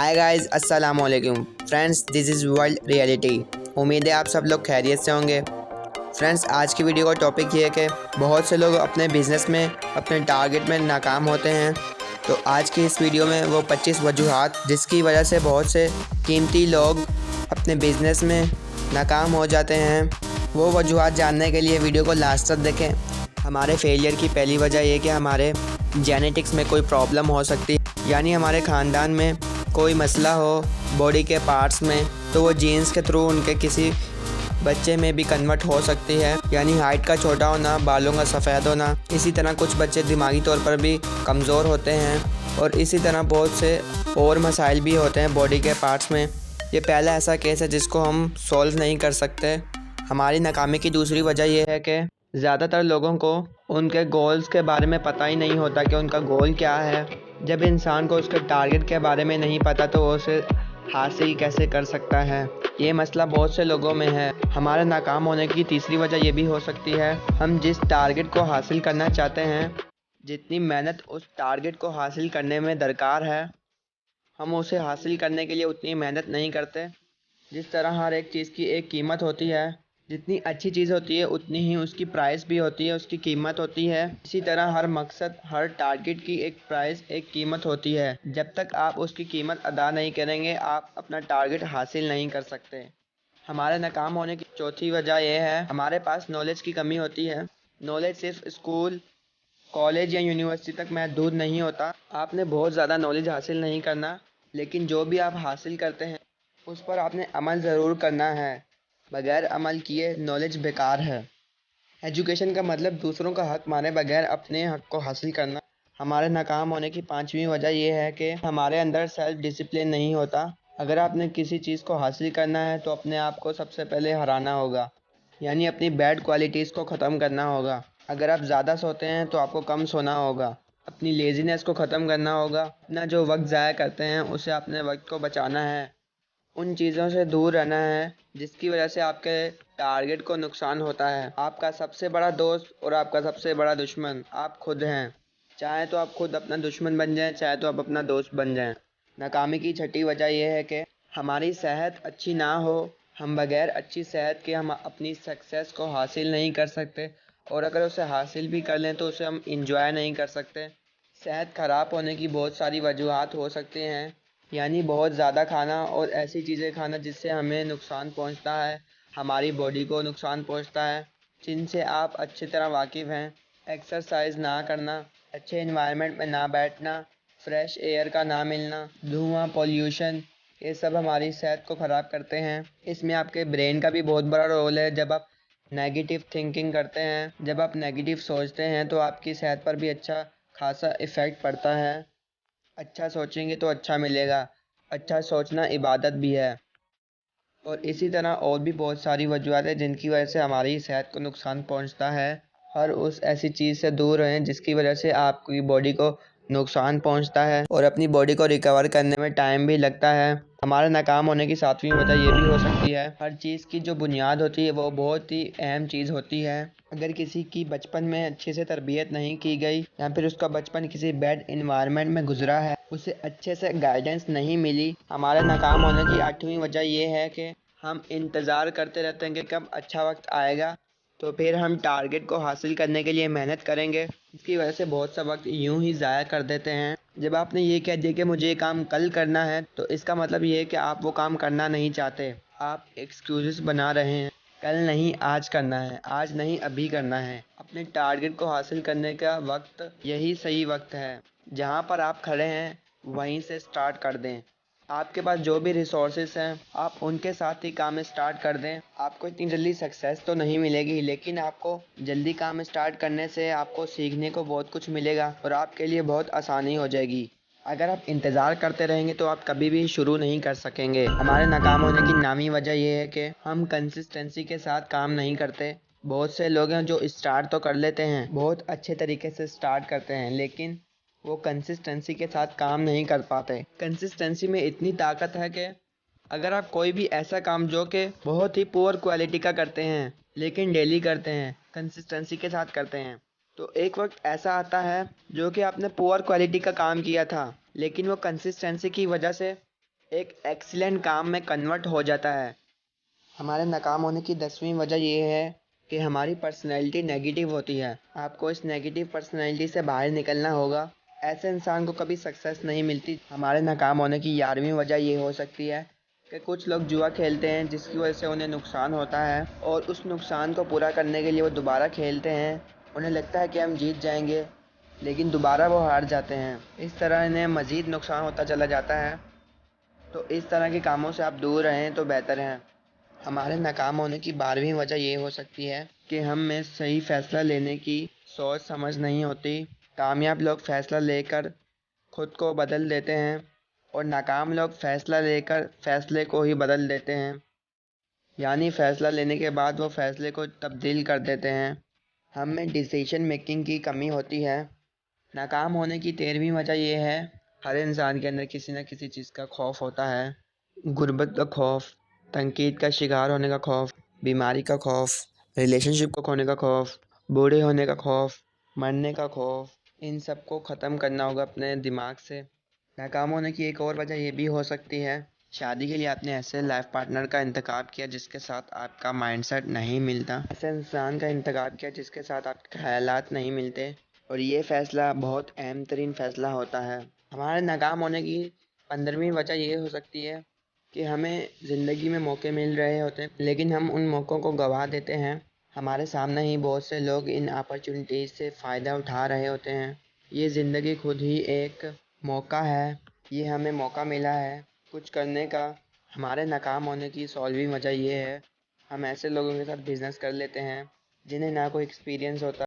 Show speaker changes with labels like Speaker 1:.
Speaker 1: Hi guys, अस्सलाम वालेकुम friends, this is world reality. उम्मीद है आप सब लोग खैरियत से होंगे। फ्रेंड्स, आज की वीडियो का टॉपिक ये है कि बहुत से लोग अपने बिज़नेस में अपने टारगेट में नाकाम होते हैं। तो आज की इस वीडियो में वो 25 वजूहात जिसकी वजह से बहुत से कीमती लोग अपने बिज़नेस में नाकाम हो जाते हैं, वो वजूहात जानने के लिए वीडियो को लास्ट तक देखें। हमारे फेलियर की पहली वजह ये कि हमारे जेनेटिक्स में कोई प्रॉब्लम हो सकती है, यानी हमारे ख़ानदान में कोई मसला हो बॉडी के पार्ट्स में, तो वो जीन्स के थ्रू उनके किसी बच्चे में भी कन्वर्ट हो सकती है, यानी हाइट का छोटा होना, बालों का सफ़ेद होना। इसी तरह कुछ बच्चे दिमागी तौर पर भी कमज़ोर होते हैं और इसी तरह बहुत से और मसाइल भी होते हैं बॉडी के पार्ट्स में। ये पहला ऐसा केस है जिसको हम सॉल्व नहीं कर सकते। हमारी नाकामी की दूसरी वजह यह है कि ज़्यादातर लोगों को उनके गोल्स के बारे में पता ही नहीं होता कि उनका गोल क्या है। जब इंसान को उसके टारगेट के बारे में नहीं पता तो वो उसे हासिल कैसे कर सकता है। ये मसला बहुत से लोगों में है। हमारे नाकाम होने की तीसरी वजह ये भी हो सकती है, हम जिस टारगेट को हासिल करना चाहते हैं, जितनी मेहनत उस टारगेट को हासिल करने में दरकार है, हम उसे हासिल करने के लिए उतनी मेहनत नहीं करते। जिस तरह हर एक चीज़ की एक कीमत होती है, जितनी अच्छी चीज़ होती है उतनी ही उसकी प्राइस भी होती है, उसकी कीमत होती है। इसी तरह हर मकसद, हर टारगेट की एक प्राइस, एक कीमत होती है। जब तक आप उसकी कीमत अदा नहीं करेंगे, आप अपना टारगेट हासिल नहीं कर सकते। हमारे नाकाम होने की चौथी वजह यह है, हमारे पास नॉलेज की कमी होती है। नॉलेज सिर्फ स्कूल, कॉलेज या यूनिवर्सिटी तक महदूद नहीं होता। आपने बहुत ज़्यादा नॉलेज हासिल नहीं करना, लेकिन जो भी आप हासिल करते हैं उस पर आपने अमल ज़रूर करना है। बगैर अमल किए नॉलेज बेकार है। एजुकेशन का मतलब दूसरों का हक मारे बगैर अपने हक को हासिल करना। हमारे नाकाम होने की पांचवी वजह यह है कि हमारे अंदर सेल्फ डिसिप्लिन नहीं होता। अगर आपने किसी चीज़ को हासिल करना है तो अपने आप को सबसे पहले हराना होगा, यानी अपनी बैड क्वालिटीज़ को ख़त्म करना होगा। अगर आप ज़्यादा सोते हैं तो आपको कम सोना होगा। अपनी लेज़ीनेस को ख़त्म करना होगा। अपना जो वक्त ज़ाया करते हैं उसे अपने वक्त को बचाना है। उन चीज़ों से दूर रहना है जिसकी वजह से आपके टारगेट को नुकसान होता है। आपका सबसे बड़ा दोस्त और आपका सबसे बड़ा दुश्मन आप खुद हैं। चाहे तो आप खुद अपना दुश्मन बन जाएं, चाहे तो आप अपना दोस्त बन जाएं। नाकामी की छठी वजह यह है कि हमारी सेहत अच्छी ना हो। हम बगैर अच्छी सेहत के हम अपनी सक्सेस को हासिल नहीं कर सकते, और अगर उसे हासिल भी कर लें तो उसे हम इंजॉय नहीं कर सकते। सेहत ख़राब होने की बहुत सारी वजूहात हो सकती हैं, यानी बहुत ज़्यादा खाना और ऐसी चीज़ें खाना जिससे हमें नुकसान पहुंचता है, हमारी बॉडी को नुकसान पहुंचता है, जिनसे आप अच्छी तरह वाकिफ़ हैं। एक्सरसाइज ना करना, अच्छे इन्वायरमेंट में ना बैठना, फ्रेश एयर का ना मिलना, धुआं, पॉल्यूशन, ये सब हमारी सेहत को ख़राब करते हैं। इसमें आपके ब्रेन का भी बहुत बड़ा रोल है। जब आप नेगेटिव थिंकिंग करते हैं, जब आप नेगेटिव सोचते हैं तो आपकी सेहत पर भी अच्छा खासा इफ़ेक्ट पड़ता है। अच्छा सोचेंगे तो अच्छा मिलेगा। अच्छा सोचना इबादत भी है। और इसी तरह और भी बहुत सारी वजूहत हैं जिनकी वजह से हमारी सेहत को नुकसान पहुंचता है। हर उस ऐसी चीज़ से दूर रहें जिसकी वजह से आपकी बॉडी को नुकसान पहुंचता है और अपनी बॉडी को रिकवर करने में टाइम भी लगता है। हमारे नाकाम होने की सातवीं वजह ये भी हो सकती है, हर चीज़ की जो बुनियाद होती है वो बहुत ही अहम चीज़ होती है। अगर किसी की बचपन में अच्छे से तरबियत नहीं की गई, या फिर उसका बचपन किसी बैड इन्वायरमेंट में गुजरा है, उसे अच्छे से गाइडेंस नहीं मिली। हमारे नाकाम होने की आठवीं वजह ये है कि हम इंतज़ार करते रहते हैं कि कब अच्छा वक्त आएगा तो फिर हम टारगेट को हासिल करने के लिए मेहनत करेंगे। इसकी वजह से बहुत सा वक्त यूं ही ज़ाया कर देते हैं। जब आपने ये कह दिया कि मुझे ये काम कल करना है, तो इसका मतलब ये है कि आप वो काम करना नहीं चाहते। आप एक्सक्यूज़ेस बना रहे हैं। कल नहीं, आज करना है। आज नहीं, अभी करना है। अपने टारगेट को हासिल करने का वक्त यही सही वक्त है। जहाँ पर आप खड़े हैं वहीं से स्टार्ट कर दें। आपके पास जो भी रिसोर्सेस हैं आप उनके साथ ही काम स्टार्ट कर दें। आपको इतनी जल्दी सक्सेस तो नहीं मिलेगी, लेकिन आपको जल्दी काम स्टार्ट करने से आपको सीखने को बहुत कुछ मिलेगा और आपके लिए बहुत आसानी हो जाएगी। अगर आप इंतज़ार करते रहेंगे तो आप कभी भी शुरू नहीं कर सकेंगे। हमारे नाकाम होने की नामी वजह यह है कि हम कंसिस्टेंसी के साथ काम नहीं करते। बहुत से लोग हैं जो स्टार्ट तो कर लेते हैं, बहुत अच्छे तरीके से स्टार्ट करते हैं, लेकिन वो कंसिस्टेंसी के साथ काम नहीं कर पाते। कंसिस्टेंसी में इतनी ताकत है कि अगर आप कोई भी ऐसा काम जो कि बहुत ही पुअर क्वालिटी का करते हैं, लेकिन डेली करते हैं, कंसिस्टेंसी के साथ करते हैं, तो एक वक्त ऐसा आता है जो कि आपने पुअर क्वालिटी का काम किया था, लेकिन वो कंसिस्टेंसी की वजह से ایک ایکسیلنٹ کام میں کنورٹ ہو جاتا ہے۔ ہمارے ناکام ہونے کی 10ویں وجہ یہ ہے کہ ہماری پرسنالٹی نیگیٹو ہوتی ہے۔ آپ کو اس نیگیٹو پرسنالٹی سے باہر نکلنا ہوگا، ایسے انسان کو کبھی سکسیس نہیں ملتی۔ ہمارے ناکام ہونے کی 11ویں وجہ یہ ہو سکتی ہے کہ کچھ لوگ جوا کھیلتے ہیں جس کی وجہ سے انہیں نقصان ہوتا ہے، اور اس نقصان کو پورا کرنے کے لیے وہ دوبارہ کھیلتے ہیں۔ انہیں لگتا ہے کہ ہم جیت جائیں گے، لیکن دوبارہ وہ ہار جاتے ہیں۔ اس طرح انہیں مزید نقصان ہوتا چلا جاتا ہے۔ تو اس طرح کے کاموں سے آپ دور رہیں تو بہتر ہے۔ ہمارے ناکام ہونے کی 12ویں وجہ یہ ہو سکتی ہے کہ ہم میں صحیح فیصلہ لینے کی سوچ سمجھ نہیں ہوتی۔ کامیاب لوگ فیصلہ لے کر خود کو بدل دیتے ہیں، اور ناکام لوگ فیصلہ لے کر فیصلے کو ہی بدل دیتے ہیں، یعنی فیصلہ لینے کے بعد وہ فیصلے کو تبدیل کر دیتے ہیں۔ ہم میں ڈیسیشن میکنگ کی کمی ہوتی ہے۔ ناکام ہونے کی 13ویں وجہ یہ ہے، ہر انسان کے اندر کسی نہ کسی چیز کا خوف ہوتا ہے۔ غربت کا خوف، تنقید کا شکار ہونے کا خوف، بیماری کا خوف، ریلیشن شپ کو کھونے کا خوف، بوڑھے ہونے کا خوف، مرنے کا خوف۔ ان سب کو ختم کرنا ہوگا اپنے دماغ سے۔ ناکام ہونے کی ایک اور وجہ یہ بھی ہو سکتی ہے، شادی کے لیے آپ نے ایسے لائف پارٹنر کا انتخاب کیا جس کے ساتھ آپ کا مائنڈ سیٹ نہیں ملتا، ایسے انسان کا انتخاب کیا جس کے ساتھ آپ کے خیالات نہیں ملتے، اور یہ فیصلہ بہت اہم ترین فیصلہ ہوتا ہے۔ ہمارے ناکام ہونے کی 15ویں وجہ یہ ہو سکتی ہے کہ ہمیں زندگی میں موقع مل رہے ہوتے ہیں لیکن ہم ان موقعوں کو گنوا دیتے ہیں۔ ہمارے سامنے ہی بہت سے لوگ ان اپرچونیٹیز سے فائدہ اٹھا رہے ہوتے ہیں۔ یہ زندگی خود ہی ایک موقع ہے، یہ ہمیں موقع ملا ہے کچھ کرنے کا۔ ہمارے ناکام ہونے کی 16ویں وجہ یہ ہے، ہم ایسے لوگوں کے ساتھ بزنس کر لیتے ہیں جنہیں نہ کوئی ایکسپیرینس ہوتا